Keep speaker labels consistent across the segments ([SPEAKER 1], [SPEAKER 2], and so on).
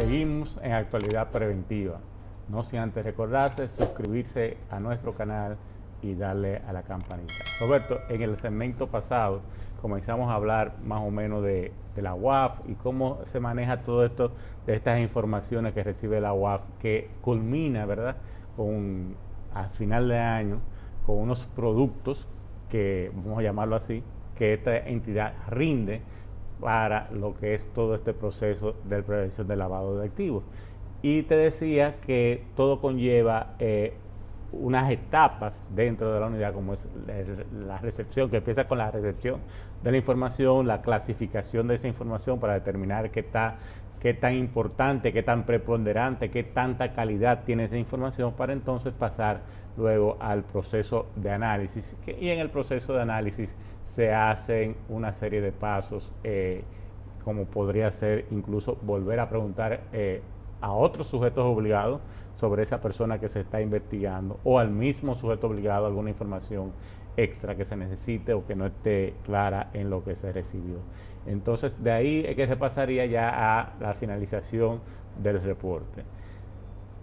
[SPEAKER 1] Seguimos en Actualidad Preventiva. No sin antes recordarse, suscribirse a nuestro canal y darle a la campanita. Roberto, en el segmento pasado comenzamos a hablar más o menos de la UAF y cómo se maneja todo esto, de estas informaciones que recibe la UAF, que culmina, ¿verdad?, al final de año, con unos productos que, vamos a llamarlo así, que esta entidad rinde para lo que es todo este proceso de prevención del lavado de activos. Y te decía que todo conlleva unas etapas dentro de la unidad, como es la recepción, que empieza con la recepción de la información, la clasificación de esa información para determinar qué tan importante, qué tan preponderante, qué tanta calidad tiene esa información, para entonces pasar luego al proceso de análisis. Y en el proceso de análisis se hacen una serie de pasos, como podría ser incluso volver a preguntar a otros sujetos obligados sobre esa persona que se está investigando, o al mismo sujeto obligado alguna información extra que se necesite o que no esté clara en lo que se recibió. Entonces, de ahí es que se pasaría ya a la finalización del reporte.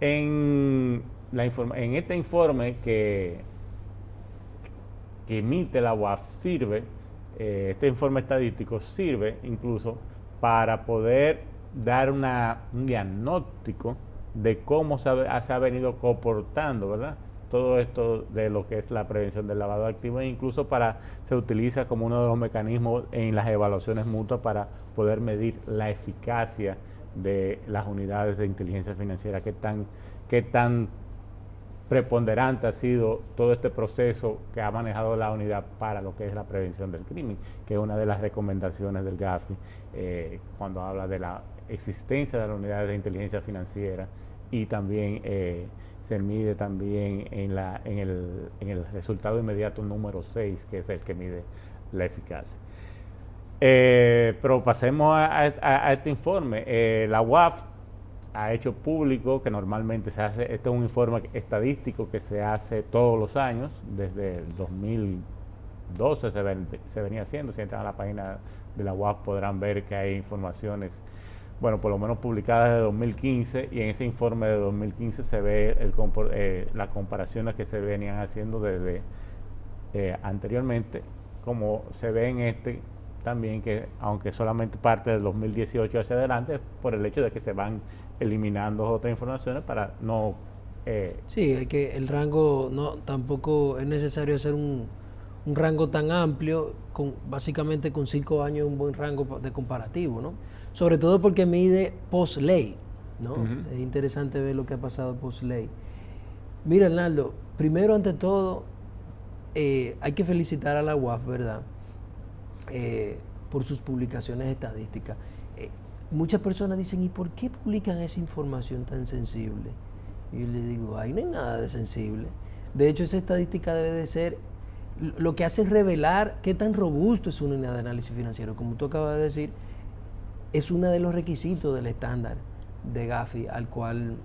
[SPEAKER 1] En este informe que emite la UAF este informe estadístico sirve incluso para poder dar un diagnóstico de cómo se ha venido comportando, ¿verdad?, todo esto de lo que es la prevención del lavado de activos, e incluso se utiliza como uno de los mecanismos en las evaluaciones mutuas para poder medir la eficacia de las unidades de inteligencia financiera, qué tan preponderante ha sido todo este proceso que ha manejado la unidad para lo que es la prevención del crimen, que es una de las recomendaciones del GAFI cuando habla de la existencia de las unidades de inteligencia financiera, y también se mide también en el resultado inmediato número 6, que es el que mide la eficacia. Pero pasemos a este informe. La UAF ha hecho público que normalmente se hace, este es un informe estadístico que se hace todos los años, desde el 2012 se venía haciendo. Si entran a la página de la UAF podrán ver que hay informaciones, bueno, por lo menos publicadas de 2015, y en ese informe de 2015 se ve las comparaciones que se venían haciendo desde anteriormente, como se ve en este también, que aunque solamente parte del 2018 hacia adelante, por el hecho de que se van eliminando otras informaciones para no...
[SPEAKER 2] Sí, hay que el rango, no, tampoco es necesario hacer un rango tan amplio, básicamente con 5 años un buen rango de comparativo, ¿no? Sobre todo porque mide post-ley, ¿no? Es interesante ver lo que ha pasado post-ley. Mira, Arnaldo, primero, ante todo, hay que felicitar a la UAF, ¿verdad?, por sus publicaciones estadísticas. Muchas personas dicen, ¿y por qué publican esa información tan sensible? Y yo le digo, ahí no hay nada de sensible. De hecho, esa estadística debe de ser, lo que hace es revelar qué tan robusto es una unidad de análisis financiero. Como tú acabas de decir, es uno de los requisitos del estándar de GAFI al cual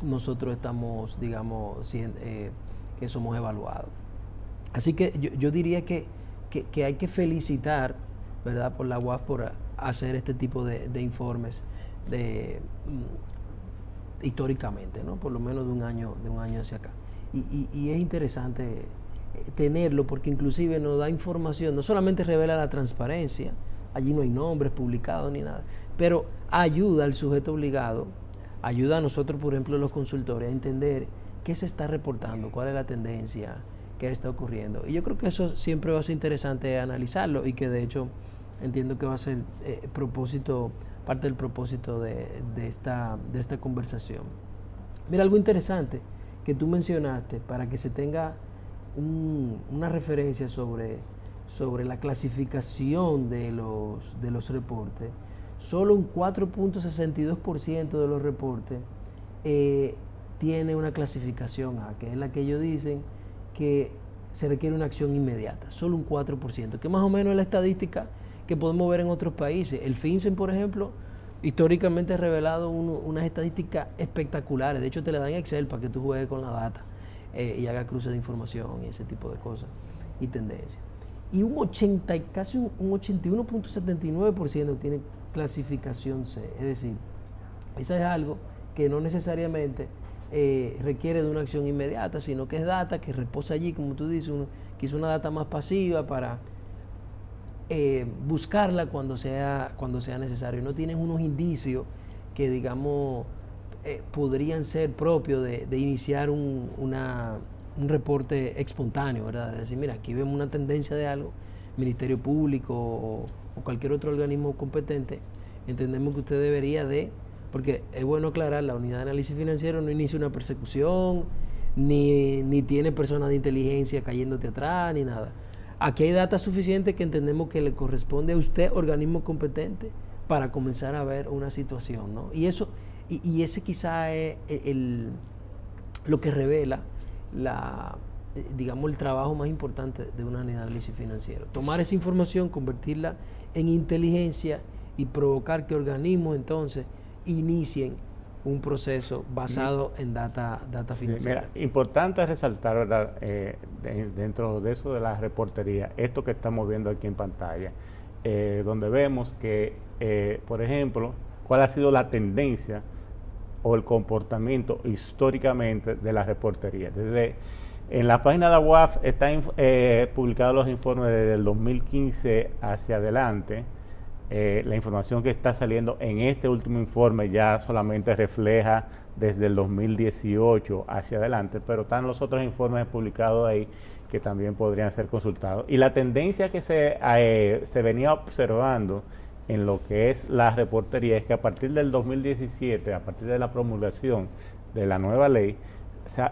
[SPEAKER 2] nosotros estamos, digamos, que somos evaluados. Así que yo diría que hay que felicitar, ¿verdad?, por la UAF por hacer este tipo de informes históricamente, ¿no?, por lo menos de un año hacia acá. Y es interesante tenerlo, porque inclusive nos da información, no solamente revela la transparencia, allí no hay nombres publicados ni nada, pero ayuda al sujeto obligado, ayuda a nosotros, por ejemplo, los consultores, a entender qué se está reportando, cuál es la tendencia, qué está ocurriendo. Y yo creo que eso siempre va a ser interesante analizarlo, y que de hecho entiendo que va a ser parte del propósito de esta conversación. Mira, algo interesante que tú mencionaste, para que se tenga una referencia sobre la clasificación de los reportes. Solo un 4.62% de los reportes tiene una clasificación A, que es la que ellos dicen que se requiere una acción inmediata. Solo un 4%, que más o menos es la estadística que podemos ver en otros países. El FinCEN, por ejemplo, históricamente ha revelado unas estadísticas espectaculares. De hecho, te le dan Excel para que tú juegues con la data y hagas cruces de información y ese tipo de cosas y tendencias. Y casi un 81.79% tiene clasificación C. Es decir, Eso es algo que no necesariamente requiere de una acción inmediata, sino que es data que reposa allí, como tú dices, que es una data más pasiva para buscarla cuando sea necesario. No tienes unos indicios que, digamos, podrían ser propios de iniciar un reporte espontáneo, ¿verdad? De decir, mira, aquí vemos una tendencia de algo, Ministerio Público o cualquier otro organismo competente, entendemos que usted debería porque es bueno aclarar, la unidad de análisis financiero no inicia una persecución, ni tiene personas de inteligencia cayéndote atrás, ni nada. Aquí hay data suficiente que entendemos que le corresponde a usted, organismo competente, para comenzar a ver una situación, ¿no? Y ese quizá es lo que revela digamos, el trabajo más importante de un análisis financiero. Tomar esa información, convertirla en inteligencia y provocar que organismos entonces inicien un proceso basado en data financiera.
[SPEAKER 1] Mira, importante resaltar, ¿verdad? Dentro de eso de la reportería, esto que estamos viendo aquí en pantalla, donde vemos que, por ejemplo, cuál ha sido la tendencia o el comportamiento históricamente de la reportería. En la página de la UAF están publicados los informes desde el 2015 hacia adelante. La información que está saliendo en este último informe ya solamente refleja desde el 2018 hacia adelante, pero están los otros informes publicados ahí que también podrían ser consultados. Y la tendencia que se venía observando en lo que es la reportería es que a partir del 2017, a partir de la promulgación de la nueva ley,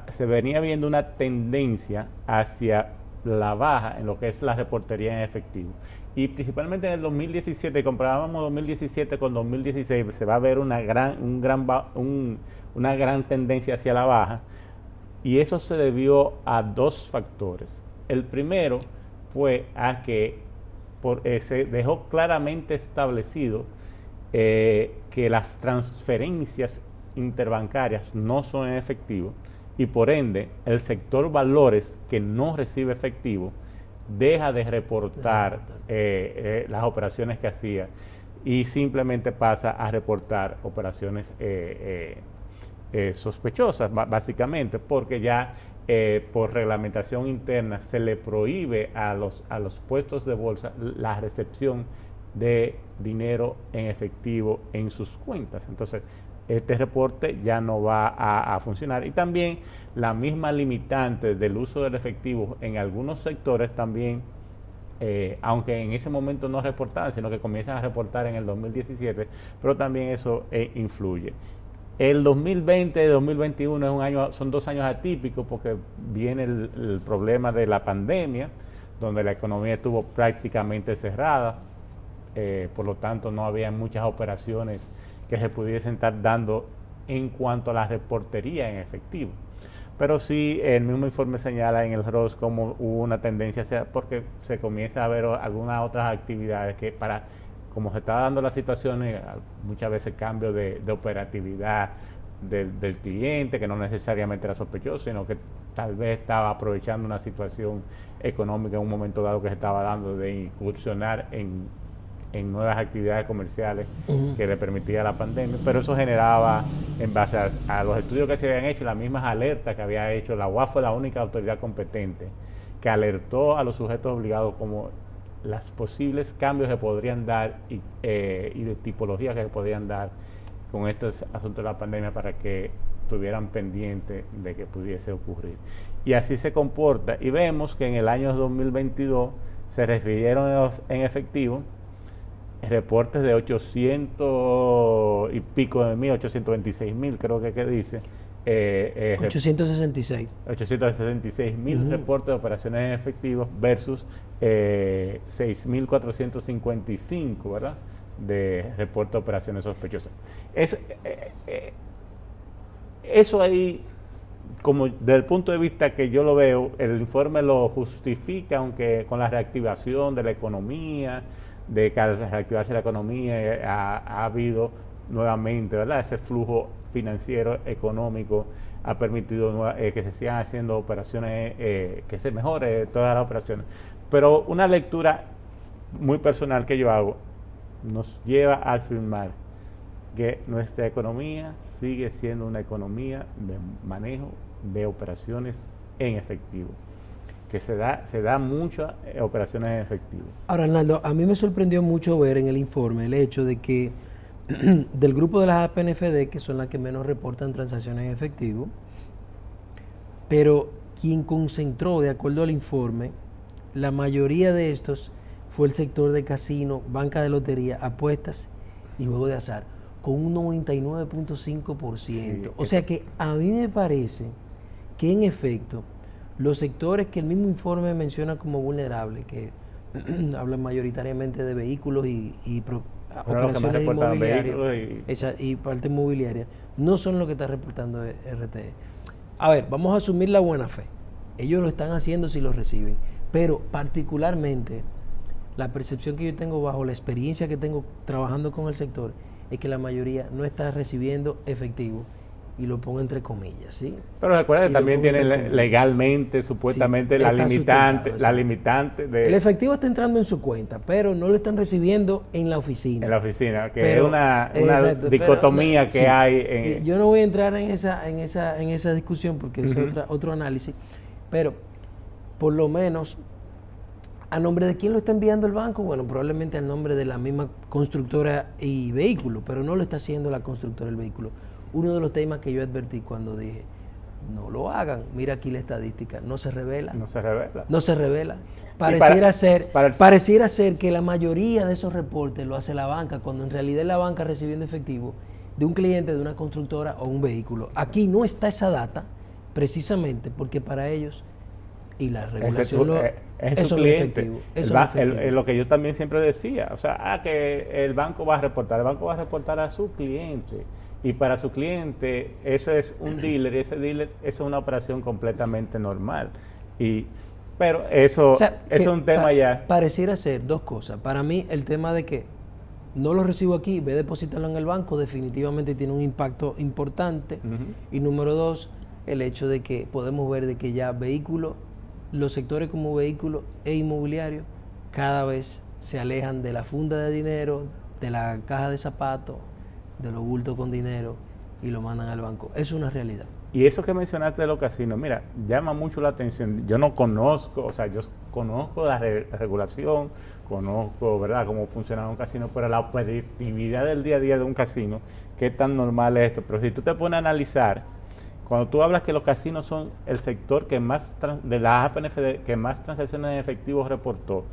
[SPEAKER 1] se venía viendo una tendencia hacia la baja en lo que es la reportería en efectivo. Y principalmente en el 2017, comparábamos 2017 con 2016, se va a ver una gran tendencia hacia la baja, y eso se debió a dos factores. El primero fue a que se dejó claramente establecido que las transferencias interbancarias no son en efectivo, y por ende el sector valores que no recibe efectivo deja de reportar las operaciones que hacía y simplemente pasa a reportar operaciones sospechosas, básicamente, porque ya por reglamentación interna se le prohíbe a los puestos de bolsa la recepción de dinero en efectivo en sus cuentas. Entonces, este reporte ya no va a funcionar. Y también la misma limitante del uso del efectivo en algunos sectores también, aunque en ese momento no reportaban, sino que comienzan a reportar en el 2017, pero también eso influye. El 2020 y 2021 son 2 años atípicos porque viene el problema de la pandemia, donde la economía estuvo prácticamente cerrada, por lo tanto no había muchas operaciones que se pudiesen estar dando en cuanto a la reportería en efectivo. Pero sí, el mismo informe señala en el ROS como hubo una tendencia porque se comienza a ver algunas otras actividades que como se está dando la situación, muchas veces cambio de operatividad del cliente, que no necesariamente era sospechoso, sino que tal vez estaba aprovechando una situación económica en un momento dado que se estaba dando de incursionar en nuevas actividades comerciales que le permitía la pandemia, pero eso generaba, en base a los estudios que se habían hecho, las mismas alertas que había hecho, la UAF fue la única autoridad competente que alertó a los sujetos obligados como los posibles cambios que podrían dar y de tipologías que se podrían dar con estos asuntos de la pandemia para que estuvieran pendientes de que pudiese ocurrir. Y así se comporta, y vemos que en el año 2022 se recibieron en efectivo reportes de 800 y pico de mil, 826,000 creo que dice.
[SPEAKER 2] 866.
[SPEAKER 1] 866,000 reportes de operaciones en efectivo versus 6,455, ¿verdad? De reportes de operaciones sospechosas. Eso ahí, como desde el punto de vista que yo lo veo, el informe lo justifica, aunque con la reactivación de la economía, de que al reactivarse la economía ha habido nuevamente, ¿verdad? Ese flujo financiero, económico, ha permitido que se sigan haciendo operaciones, que se mejore todas las operaciones. Pero una lectura muy personal que yo hago nos lleva a afirmar que nuestra economía sigue siendo una economía de manejo de operaciones en efectivo, que se da muchas operaciones en efectivo.
[SPEAKER 2] Ahora, Arnaldo, a mí me sorprendió mucho ver en el informe el hecho de que del grupo de las APNFD, que son las que menos reportan transacciones en efectivo, pero quien concentró, de acuerdo al informe, la mayoría de estos fue el sector de casino, banca de lotería, apuestas y juego de azar, con un 99.5%. Sí, o sea que a mí me parece que en efecto los sectores que el mismo informe menciona como vulnerables, que hablan mayoritariamente de vehículos y operaciones inmobiliarias y parte inmobiliaria, no son lo que está reportando RTE. A ver, vamos a asumir la buena fe. Ellos lo están haciendo si lo reciben, pero particularmente la percepción que yo tengo bajo la experiencia que tengo trabajando con el sector es que la mayoría no está recibiendo efectivo, y lo pongo entre comillas, ¿sí?
[SPEAKER 1] Pero recuerda que también tienen legalmente, supuestamente, sí, la limitante de...
[SPEAKER 2] El efectivo está entrando en su cuenta, pero no lo están recibiendo en la oficina.
[SPEAKER 1] En la oficina, que pero, es una dicotomía pero, que sí, hay.
[SPEAKER 2] Yo no voy a entrar en esa discusión porque es otro análisis, pero por lo menos, ¿a nombre de quién lo está enviando el banco? Bueno, probablemente a nombre de la misma constructora y vehículo, pero no lo está haciendo la constructora del vehículo. Uno de los temas que yo advertí cuando dije, no lo hagan, mira aquí la estadística, no se revela.
[SPEAKER 1] No se revela.
[SPEAKER 2] No se revela. Pareciera ser que la mayoría de esos reportes lo hace la banca, cuando en realidad es la banca recibiendo efectivo de un cliente, de una constructora o un vehículo. Aquí no está esa data, precisamente porque para ellos, y la regulación
[SPEAKER 1] eso es efectivo. Lo que yo también siempre decía, o sea, que el banco va a reportar a su cliente. Y para su cliente, eso es un dealer, y ese dealer, eso es una operación completamente normal. Pero eso, o sea, es un tema ya.
[SPEAKER 2] Pareciera ser dos cosas. Para mí, el tema de que no lo recibo aquí, ve a depositarlo en el banco, definitivamente tiene un impacto importante. Y número dos, el hecho de que podemos ver de que ya vehículos, los sectores como vehículos e inmobiliario, cada vez se alejan de la funda de dinero, de la caja de zapatos, de los bultos con dinero, y lo mandan al banco. Es una realidad.
[SPEAKER 1] Y eso que mencionaste de los casinos, mira, llama mucho la atención. Yo no conozco, o sea, yo conozco la regulación, conozco, ¿verdad?, cómo funciona un casino, pero la operatividad del día a día de un casino, qué tan normal es esto. Pero si tú te pones a analizar, cuando tú hablas que los casinos son el sector que más, de la APNFD, que más transacciones en efectivo reportó,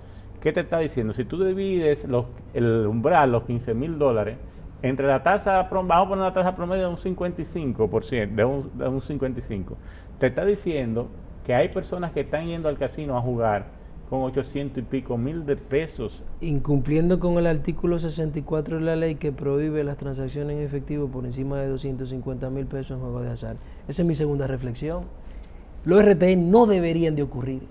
[SPEAKER 1] ¿qué te está diciendo? Si tú divides el umbral, los $15,000, entre la tasa, vamos a poner una tasa promedio de un 55%, de un 55%, te está diciendo que hay personas que están yendo al casino a jugar con 800 y pico mil de pesos.
[SPEAKER 2] Incumpliendo con el artículo 64 de la ley que prohíbe las transacciones en efectivo por encima de 250,000 pesos en juegos de azar. Esa es mi segunda reflexión. Los RTE no deberían de ocurrir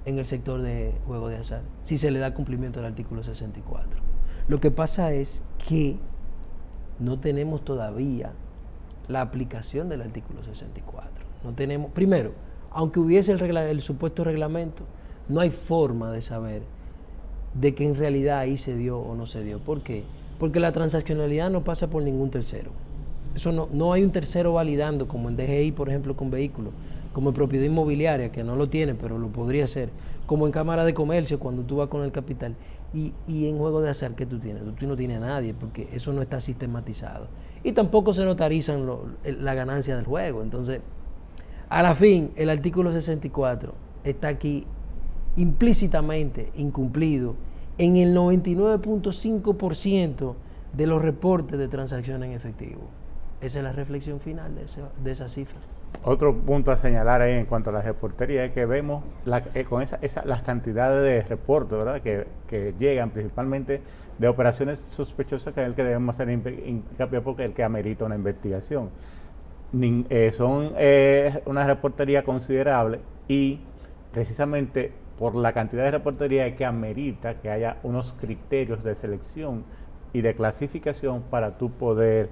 [SPEAKER 2] en el sector de juegos de azar si se le da cumplimiento al artículo 64. Lo que pasa es que no tenemos todavía la aplicación del artículo 64. No tenemos, primero, aunque hubiese el supuesto reglamento, no hay forma de saber de que en realidad ahí se dio o no se dio. ¿Por qué? Porque la transaccionalidad no pasa por ningún tercero. Eso no hay un tercero validando, como en DGI, por ejemplo, con vehículos, como en propiedad inmobiliaria, que no lo tiene, pero lo podría hacer, como en cámara de comercio, cuando tú vas con el capital, y en juego de azar que tú tienes. Tú no tienes a nadie, porque eso no está sistematizado. Y tampoco se notarizan la ganancia del juego. Entonces, a la fin, el artículo 64 está aquí implícitamente incumplido en el 99.5% de los reportes de transacciones en efectivo. Esa es la reflexión final de esa cifra.
[SPEAKER 1] Otro punto a señalar ahí en cuanto a la reportería es que vemos con las cantidades de reportes, ¿verdad?, que llegan principalmente de operaciones sospechosas, que es el que debemos hacer hincapié porque es el que amerita una investigación. Son una reportería considerable, y precisamente por la cantidad de reportería que amerita que haya unos criterios de selección y de clasificación para tú poder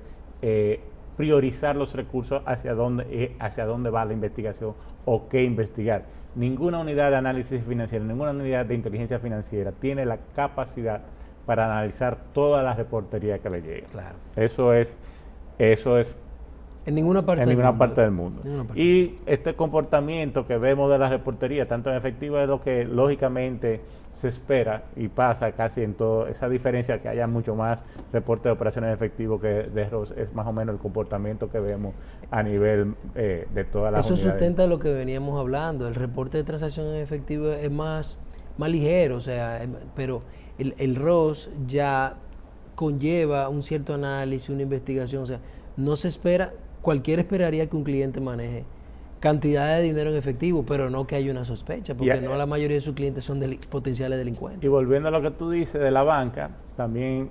[SPEAKER 1] priorizar los recursos hacia dónde va la investigación o qué investigar. Ninguna unidad de análisis financiero, ninguna unidad de inteligencia financiera tiene la capacidad para analizar toda la reportería que le llega.
[SPEAKER 2] Claro.
[SPEAKER 1] Eso es
[SPEAKER 2] En ninguna parte
[SPEAKER 1] en
[SPEAKER 2] del
[SPEAKER 1] ninguna
[SPEAKER 2] mundo.
[SPEAKER 1] parte del mundo.
[SPEAKER 2] Ninguna parte.
[SPEAKER 1] Y este comportamiento que vemos de la reportería, tanto en efectivo, es lo que lógicamente se espera y pasa casi en todo. Esa diferencia que haya mucho más reporte de operaciones en efectivo que de ROS es más o menos el comportamiento que vemos a nivel de todas las
[SPEAKER 2] Eso
[SPEAKER 1] unidades.
[SPEAKER 2] sustenta lo que veníamos hablando. El reporte de transacción en efectivo es más ligero, o sea, pero el ROS ya conlleva un cierto análisis, una investigación, o sea, no se espera, cualquiera esperaría que un cliente maneje cantidad de dinero en efectivo, pero no que haya una sospecha, porque no la mayoría de sus clientes son potenciales delincuentes.
[SPEAKER 1] Y volviendo a lo que tú dices de la banca, también,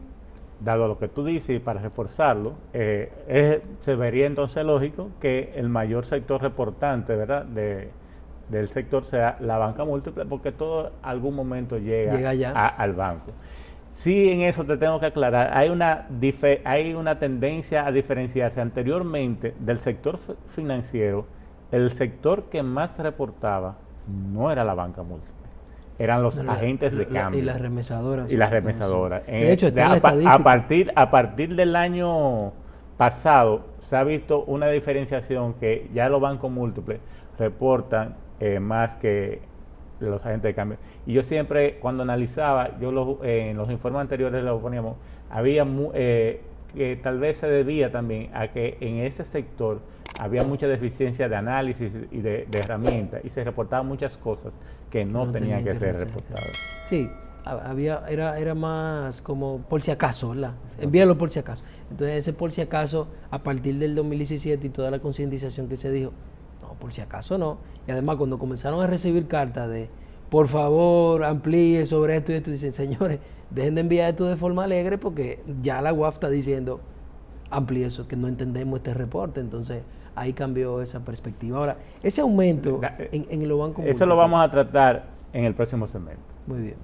[SPEAKER 1] dado lo que tú dices, y para reforzarlo, se vería entonces lógico que el mayor sector reportante, ¿verdad?, del sector sea la banca múltiple, porque todo algún momento llega
[SPEAKER 2] ya
[SPEAKER 1] al banco. Sí, en eso te tengo que aclarar, hay una tendencia a diferenciarse anteriormente del sector financiero. El sector que más se reportaba no era la banca múltiple, eran los agentes de cambio.
[SPEAKER 2] Y las remesadoras.
[SPEAKER 1] Y las remesadoras.
[SPEAKER 2] De hecho, está en la
[SPEAKER 1] a partir del año pasado se ha visto una diferenciación que ya los bancos múltiples reportan más que los agentes de cambio. Y yo siempre, cuando analizaba, en los informes anteriores lo poníamos, había que tal vez se debía también a que en ese sector había mucha deficiencia de análisis y de herramientas, y se reportaban muchas cosas que no tenían que ser reportadas.
[SPEAKER 2] Sí, era más como por si acaso, ¿verdad? Envíalo por si acaso. Entonces ese por si acaso, a partir del 2017 y toda la concientización que se dijo, no, por si acaso no. Y además cuando comenzaron a recibir cartas de, por favor, amplíe sobre esto y esto, dicen, señores, dejen de enviar esto de forma alegre porque ya la UAF está diciendo, amplíe eso, que no entendemos este reporte. Entonces ahí cambió esa perspectiva. Ahora, ese aumento en los bancos
[SPEAKER 1] eso lo vamos a tratar en el próximo segmento.
[SPEAKER 2] Muy bien.